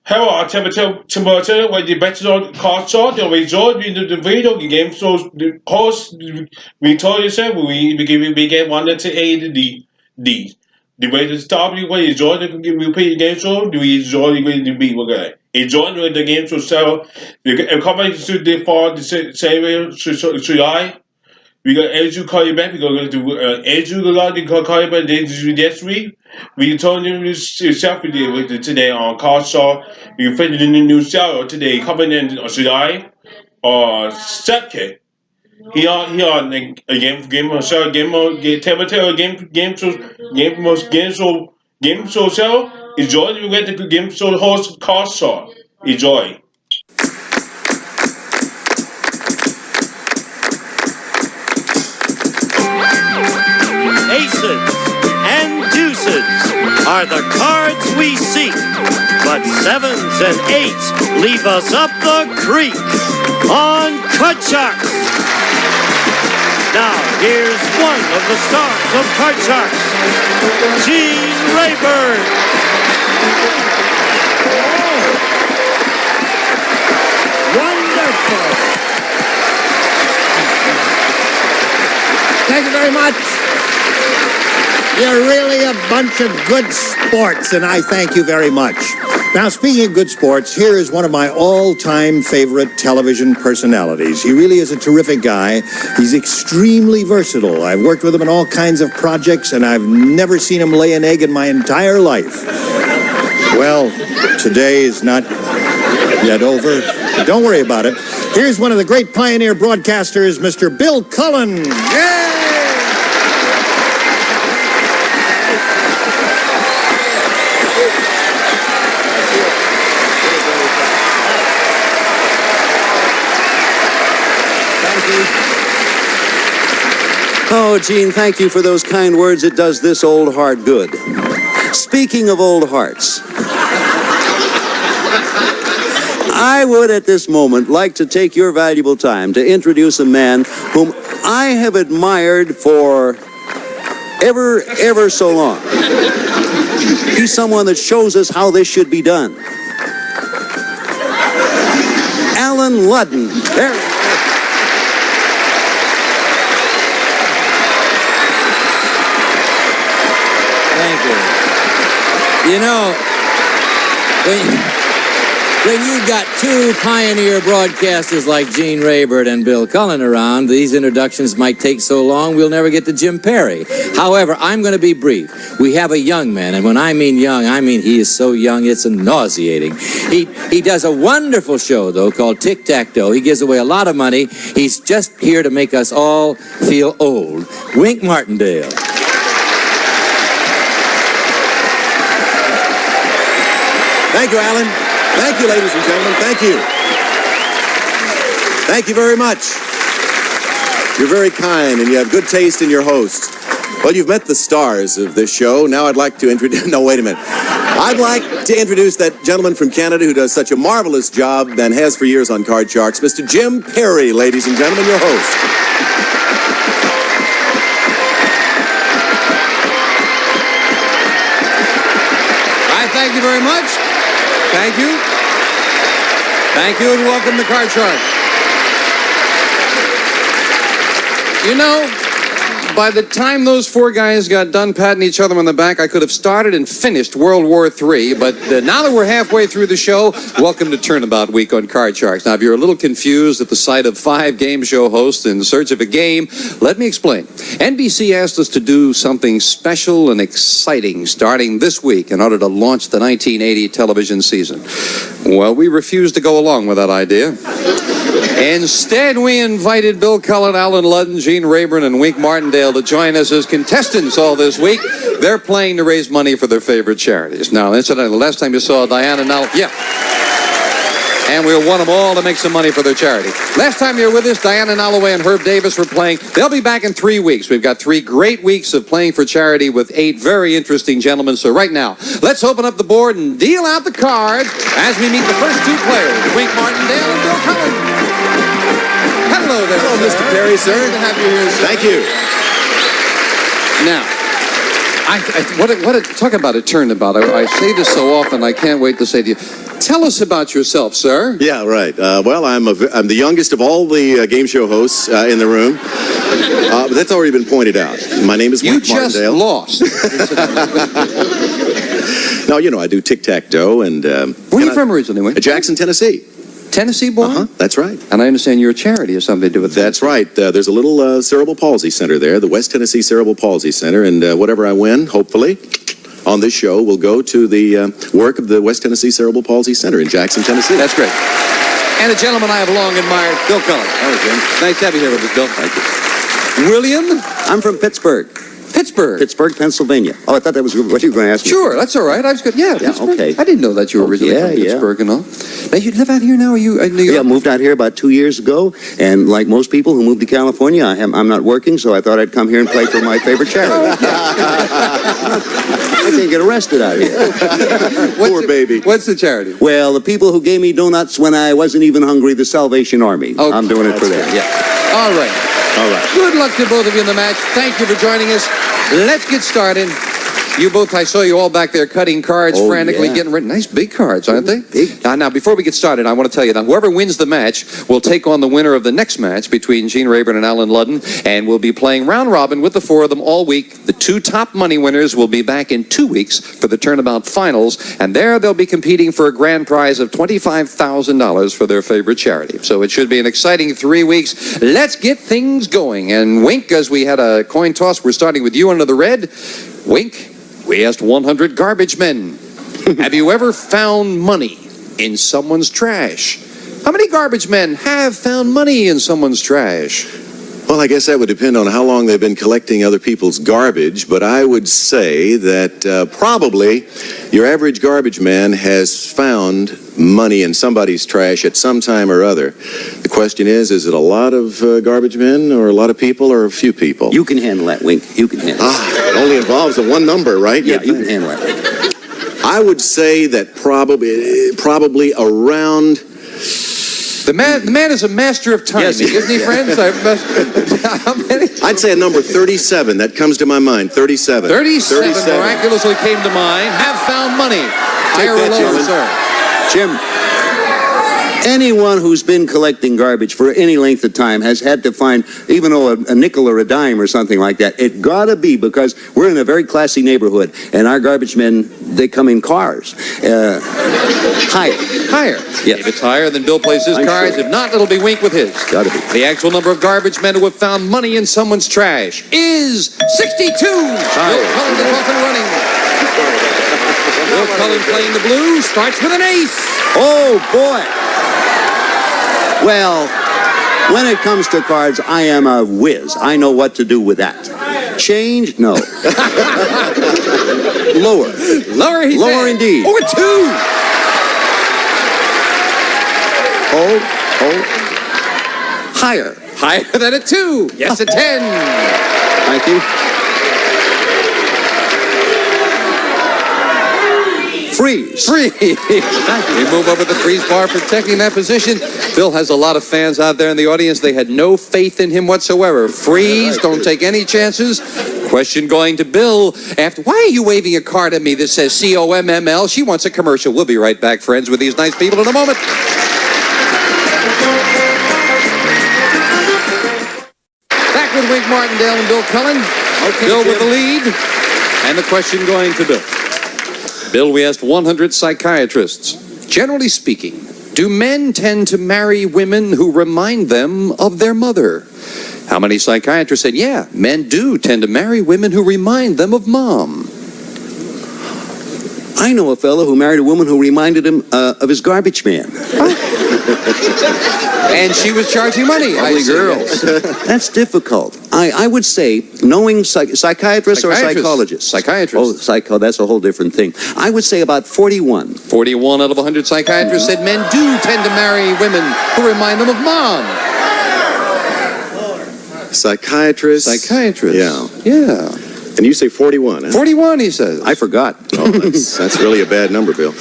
Hello, temperature when the battle card short or resort into the video game. So the host we told yourself we get 1 to 8 the way to stop you when you join the repeat the game show. We enjoy when the beat okay. Enjoy when the game show sell. The company should default the same should I. We got Andrew call you back. We going to Andrew the lot. You call you back next week. We told you yourself with today on call show. You find in the new show today coming in July or second. He on a game show game show show. Enjoy you get the game show host call show. Enjoy. Aces and deuces are the cards we seek, but sevens and eights leave us up the creek on Card Sharks. Now here's one of the stars of Card Sharks, Gene Rayburn. Wonderful. Thank you very much. You're really a bunch of good sports, and I thank you very much. Now, speaking of good sports, here is one of my all-time favorite television personalities. He really is a terrific guy. He's extremely versatile. I've worked with him in all kinds of projects, and I've never seen him lay an egg in my entire life. Well, today is not yet over, but don't worry about it. Here's one of the great pioneer broadcasters, Mr. Bill Cullen. Yay! Oh, Gene, thank you for those kind words. It does this old heart good. Speaking of old hearts, I would at this moment like to take your valuable time to introduce a man whom I have admired for ever so long. He's someone that shows us how this should be done. Alan Ludden. There. Thank you. You know, when you've got two pioneer broadcasters like Gene Rayburn and Bill Cullen around, these introductions might take so long we'll never get to Jim Perry. However, I'm going to be brief. We have a young man, and when I mean young, I mean he is so young it's nauseating. He does a wonderful show, though, called Tic-Tac-Toe. He gives away a lot of money. He's just here to make us all feel old. Wink Martindale. Thank you, Alan. Thank you, ladies and gentlemen. Thank you. Thank you very much. You're very kind, and you have good taste in your host. Well, you've met the stars of this show. Now I'd like to introduce... No, wait a minute. I'd like to introduce that gentleman from Canada who does such a marvelous job and has for years on Card Sharks, Mr. Jim Perry, ladies and gentlemen, your host. Thank you very much. Thank you. Thank you, and welcome to Card Shark. You know, by the time those four guys got done patting each other on the back, I could have started and finished World War III. But now that we're halfway through the show, welcome to Turnabout Week on Card Sharks. Now, if you're a little confused at the sight of 5 game show hosts in search of a game, let me explain. NBC asked us to do something special and exciting starting this week in order to launch the 1980 television season. Well, we refused to go along with that idea. Instead, we invited Bill Cullen, Alan Ludden, Gene Rayburn, and Wink Martindale to join us as contestants all this week. They're playing to raise money for their favorite charities. Now, incidentally, the last time you saw Diana Nall... Yeah. And we'll want them all to make some money for their charity. Last time you were with us, Diana Nalloway and Herb Davis were playing. They'll be back in 3 weeks. We've got 3 great weeks of playing for charity with 8 very interesting gentlemen. So right now, let's open up the board and deal out the cards as we meet the first 2 players, Wink Martindale and Bill Cullen. Hello there, Hello, Mr. Perry, sir. Good to have you here, sir. Thank you. Now, talk about a turnabout. I say this so often, I can't wait to say to you, Tell us about yourself, sir. Yeah, right. Well, I'm the youngest of all the game show hosts in the room. But that's already been pointed out. My name is You Mark just Martindale. lost. No, you know, I do tic-tac-toe and... Where are you from originally, Wink? Jackson, Tennessee. Tennessee boy? Uh-huh, that's right. And I understand you're a charity or something to do with that. That's right. There's a little cerebral palsy center there, the West Tennessee Cerebral Palsy Center, and whatever I win, hopefully, on this show will go to the work of the West Tennessee Cerebral Palsy Center in Jackson, Tennessee. That's great. And a gentleman I have long admired, Bill Cullen. Hello, Jim. Nice to have you here with us, Bill. Thank you. William? I'm from Pittsburgh, Pennsylvania. Oh, I thought that was what you were going to ask me. Sure, that's all right. I was good. Yeah, Pittsburgh. okay. I didn't know that you were originally yeah, from yeah. Pittsburgh and all. Now, you live out here now? Are you in New York? Yeah, I moved out here about 2 years ago, and like most people who moved to California, I'm not working, so I thought I'd come here and play for my favorite charity. I can't get arrested out here. Poor baby. What's the charity? Well, the people who gave me donuts when I wasn't even hungry, the Salvation Army. Oh, I'm doing it for them. Yeah. All right. All right. Good luck to both of you in the match. Thank you for joining us. Let's get started. You both, I saw you all back there cutting cards frantically, yeah. getting written. Nice big cards, aren't they? Big. Now, before we get started, I want to tell you that whoever wins the match will take on the winner of the next match between Gene Rayburn and Alan Ludden, and we'll be playing round robin with the four of them all week. The two top money winners will be back in 2 weeks for the Turnabout finals, and there they'll be competing for a grand prize of $25,000 for their favorite charity. So it should be an exciting 3 weeks. Let's get things going. And Wink, as we had a coin toss, we're starting with you under the red. Wink, we asked 100 garbage men, have you ever found money in someone's trash? How many garbage men have found money in someone's trash? Well, I guess that would depend on how long they've been collecting other people's garbage, but I would say that probably your average garbage man has found money in somebody's trash at some time or other. The question is it a lot of garbage men or a lot of people or a few people? You can handle that, Wink. You can handle it. It only involves the one number, right? Yeah, you can handle that. I would say that probably around... The man is a master of timing, Yes, isn't he, friends? How many? I'd say a number 37. That comes to my mind. 37. 37 miraculously came to mind. Have found money. Higher or lower, sir? Jim, anyone who's been collecting garbage for any length of time has had to find, even though a nickel or a dime or something like that, it gotta be, because we're in a very classy neighborhood, and our garbage men, they come in cars. Higher. Yeah. If it's higher, then Bill plays his I'm cards. sure. If not, it'll be Wink with his. Gotta be. The actual number of garbage men who have found money in someone's trash is 62. Bill Cullen is off and running. Bill Cullen playing the blue starts with an ace. Oh, boy. Well, when it comes to cards, I am a whiz. I know what to do with that. Change? No. Lower. Lower, he Lower said. indeed. Oh, a 2. Oh. Higher. Higher than a 2. Yes, a 10. Thank you. Freeze. We move over the freeze bar, protecting that position. Bill has a lot of fans out there in the audience. They had no faith in him whatsoever. Freeze. Don't take any chances. Question going to Bill. Why are you waving a card at me that says COMML? She wants a commercial. We'll be right back, friends, with these nice people in a moment. Back with Wink Martindale and Bill Cullen. Okay, Bill with Jim. the lead. And the question going to Bill. Bill, we asked 100 psychiatrists. Generally speaking, do men tend to marry women who remind them of their mother? How many psychiatrists said, yeah, men do tend to marry women who remind them of mom? I know a fellow who married a woman who reminded him of his garbage man. And she was charging money. Ugly girls. That's difficult. I would say, knowing psychiatrists or psychologists? Psychiatrists. Oh, that's a whole different thing. I would say about 41. 41 out of 100 psychiatrists said men do tend to marry women who remind them of mom. Psychiatrists. Yeah. Yeah. And you say 41, huh? 41, he says. I forgot. Oh, that's really a bad number, Bill.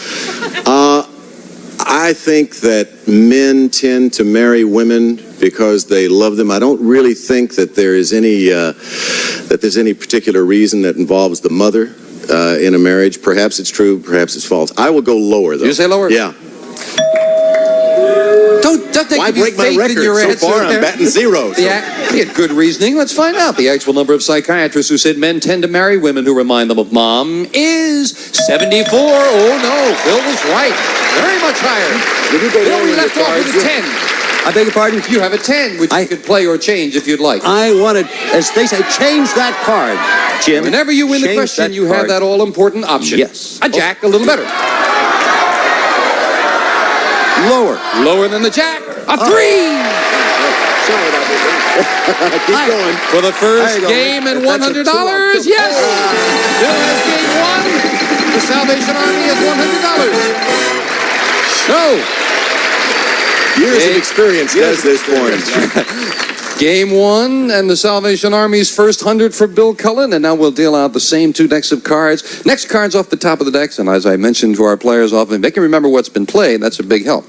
I think that men tend to marry women because they love them. I don't really think that there's any particular reason that involves the mother in a marriage. Perhaps it's true, perhaps it's false. I will go lower, though. You say lower? Yeah. Don't they Why give you break my faith in record? your So answer far, I'm there? batting zero. So. He had good reasoning. Let's find out. The actual number of psychiatrists who said men tend to marry women who remind them of mom is 74. Oh, no. Bill was right. Very much higher. Bill, we left off with a 10. I beg your pardon? You have a 10, which you could play or change if you'd like. I want to, as they say, change that card, Jim. Whenever you win the Change question, that you have card. that all-important option. Yes. A jack, a little better. Lower. Lower than the jack. A 3! Sorry about that. Keep going. For the first There you go. game and That's a $100, two-up. yes! Bill has game 1. The Salvation Army has $100. No. Years of experience does this for him. Game 1 and the Salvation Army's first 100 for Bill Cullen, and now we'll deal out the same 2 decks of cards. Next card's off the top of the decks, and as I mentioned to our players often, they can remember what's been played. That's a big help.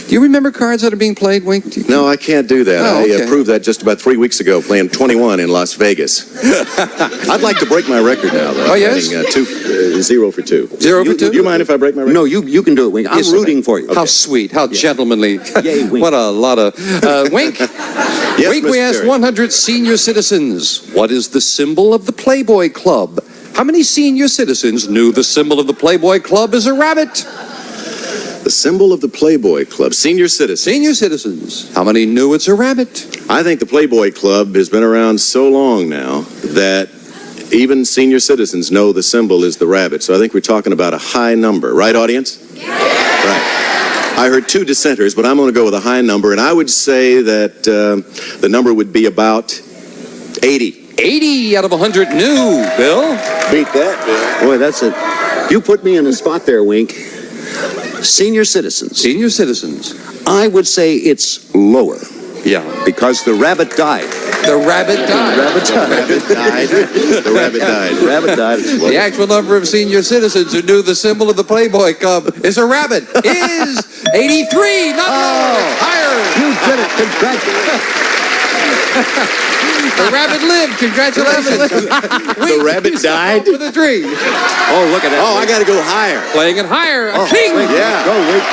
Do you remember cards that are being played, Wink? No, I can't do that. Oh, okay. I proved that just about 3 weeks ago playing 21 in Las Vegas. I'd like to break my record now, though. Oh, yes? Batting, 0 for 2. 0 for 2? Do you mind if I break my record? No, you can do it, Wink. I'm Yes, rooting for you. How sweet, how gentlemanly. Yay, Wink. What a lot of... Wink, Yes, Wink, we Mr. asked Terry. 100 senior citizens, what is the symbol of the Playboy Club? How many senior citizens knew the symbol of the Playboy Club is a rabbit? The symbol of the Playboy Club. Senior citizens. Senior citizens, how many knew it's a rabbit? I think the Playboy Club has been around so long now that even senior citizens know the symbol is the rabbit. So I think we're talking about a high number. Right, audience? Yeah. Right. I heard 2 dissenters, but I'm going to go with a high number, and I would say that the number would be about 80. 80 out of 100 knew, Bill. Beat that, Bill. Boy, that's it. You put me in a spot there, Wink. Senior citizens. Senior citizens. I would say it's lower Yeah. because the rabbit died. The rabbit died. Rabbit died. The rabbit died. Rabbit died. It's lower. The actual number of senior citizens who knew the symbol of the Playboy Club is a rabbit is 83, not lower, it's higher. You did it. Congratulations. The rabbit lived. Congratulations. The rabbit died? With a 3. Oh, look at that. Oh, I got to go higher. Playing it higher. A Oh, king. Wink, Yeah. Go, Wink.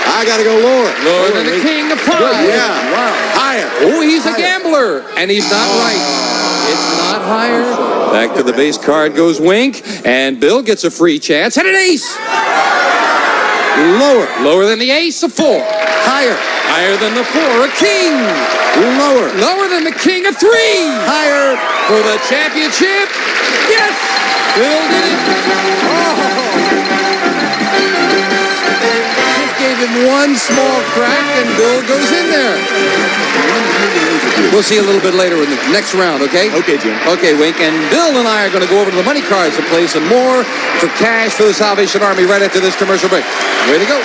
I got to go lower. Lower than the king of 5. Yeah. Wow. Higher. Oh, he's a gambler, and he's not right. It's not higher. Back to the base card goes Wink, and Bill gets a free chance. And an ace. Lower. Lower than the ace, a 4. Higher. Higher than the 4, a king. Lower. Lower than the king, a 3. Higher. For the championship. Yes. Bill did it. Oh. Just gave him one small crack, and Bill goes in there. We'll see a little bit later in the next round, okay? Okay, Jim. Okay, Wink. And Bill and I are going to go over to the money cards to play some more for cash for the Salvation Army right after this commercial break. Way to go.